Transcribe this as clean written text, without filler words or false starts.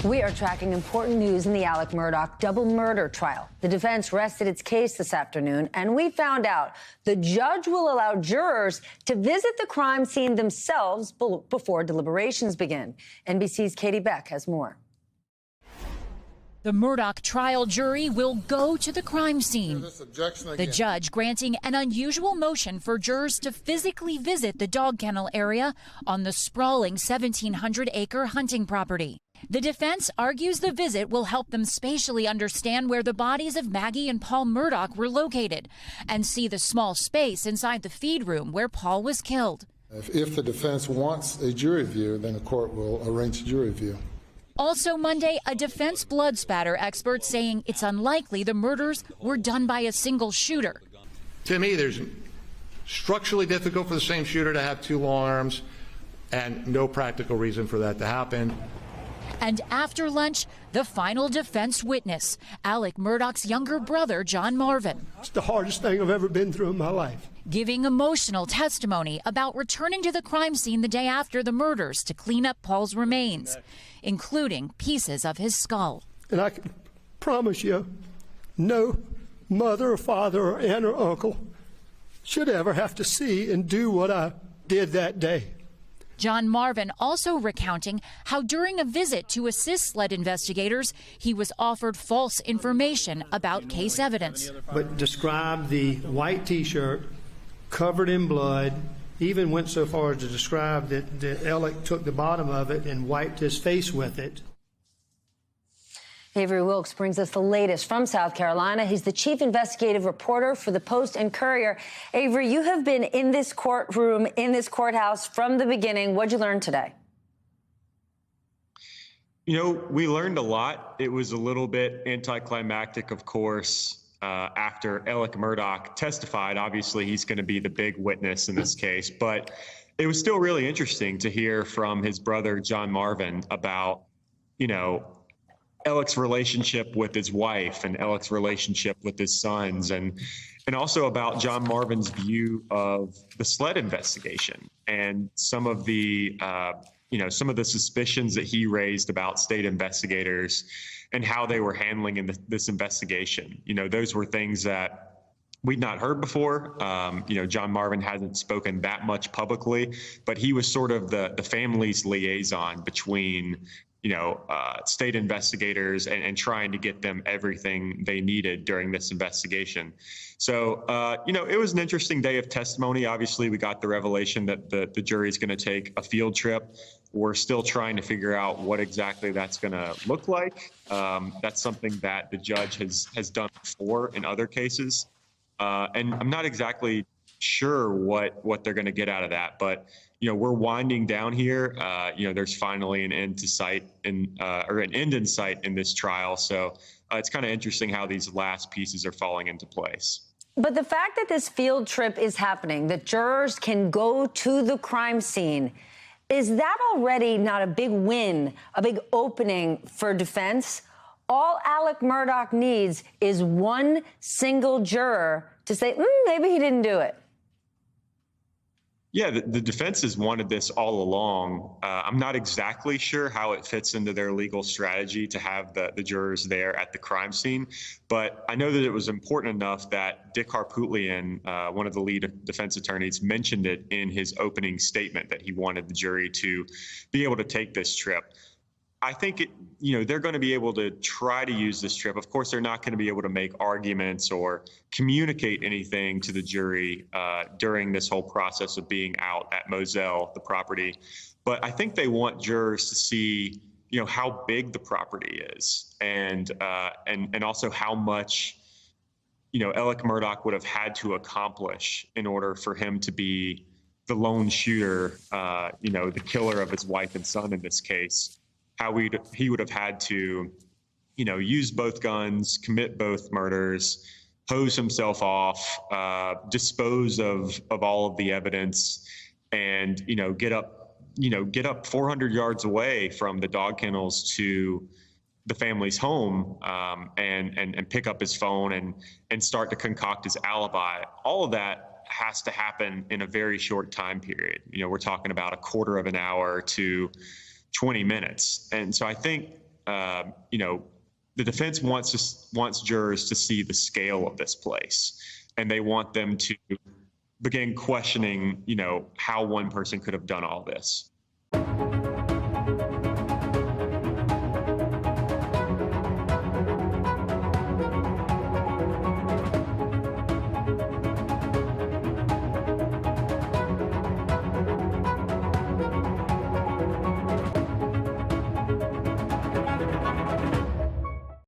We are tracking important news in the Alec Murdaugh double murder trial. The defense rested its case this afternoon, and we found out the judge will allow jurors to visit the crime scene themselves before deliberations begin. NBC's Katie Beck has more. The Murdaugh trial jury will go to the crime scene. The judge granting an unusual motion for jurors to physically visit the dog kennel area on the sprawling 1,700-acre hunting property. The defense argues the visit will help them spatially understand where the bodies of Maggie and Paul Murdaugh were located and see the small space inside the feed room where Paul was killed. If the defense wants a jury view, then the court will arrange a jury view. Also Monday, a defense blood spatter expert saying it's unlikely the murders were done by a single shooter. To me, there's structurally difficult for the same shooter to have two long arms and no practical reason for that to happen. And after lunch, the final defense witness, Alec Murdaugh's younger brother, John Marvin. It's the hardest thing I've ever been through in my life. Giving emotional testimony about returning to the crime scene the day after the murders to clean up Paul's remains, including pieces of his skull. And I can promise you, no mother or father or aunt or uncle should ever have to see and do what I did that day. John Marvin also recounting how during a visit to assist SLED investigators, he was offered false information about case evidence. But described the white T-shirt covered in blood, even went so far as to describe that Alec took the bottom of it and wiped his face with it. Avery Wilkes brings us the latest from South Carolina. He's the chief investigative reporter for the Post and Courier. Avery, you have been in this courtroom, in this courthouse from the beginning. What'd you learn today? You know, we learned a lot. It was a little bit anticlimactic, of course, after Alec Murdaugh testified. Obviously, he's going to be the big witness in this case, but it was still really interesting to hear from his brother, John Marvin, about, you know, Alec's relationship with his wife and Alec's relationship with his sons, and also about John Marvin's view of the SLED investigation and some of the some of the suspicions that he raised about state investigators and how they were handling in this investigation. You know, those were things that we'd not heard before. John Marvin hasn't spoken that much publicly, but he was sort of the family's liaison between state investigators and trying to get them everything they needed during this investigation. So, it was an interesting day of testimony. Obviously, we got the revelation that the jury is going to take a field trip. We're still trying to figure out what exactly that's going to look like. That's something that the judge has done before in other cases. And I'm not exactly sure what they're going to get out of that, but we're winding down here. There's finally an end in sight in this trial. So it's kind of interesting how these last pieces are falling into place. But the fact that this field trip is happening, that jurors can go to the crime scene, is that already not a big win, a big opening for defense? All Alec Murdaugh needs is one single juror to say, maybe he didn't do it. Yeah, the defense has wanted this all along. I'm not exactly sure how it fits into their legal strategy to have the jurors there at the crime scene, but I know that it was important enough that Dick Harpootlian, one of the lead defense attorneys, mentioned it in his opening statement that he wanted the jury to be able to take this trip. I think they're going to be able to try to use this trip. Of course, they're not going to be able to make arguments or communicate anything to the jury during this whole process of being out at Moselle, the property. But I think they want jurors to see, how big the property is and also how much, Alec Murdaugh would have had to accomplish in order for him to be the lone shooter, the killer of his wife and son in this case. How he would have had to, use both guns, commit both murders, hose himself off, dispose of all of the evidence, and get up 400 yards away from the dog kennels to the family's home, and pick up his phone and start to concoct his alibi. All of that has to happen in a very short time period. We're talking about a quarter of an hour to 20 minutes. And so I think, the defense wants jurors to see the scale of this place, and they want them to begin questioning, how one person could have done all this.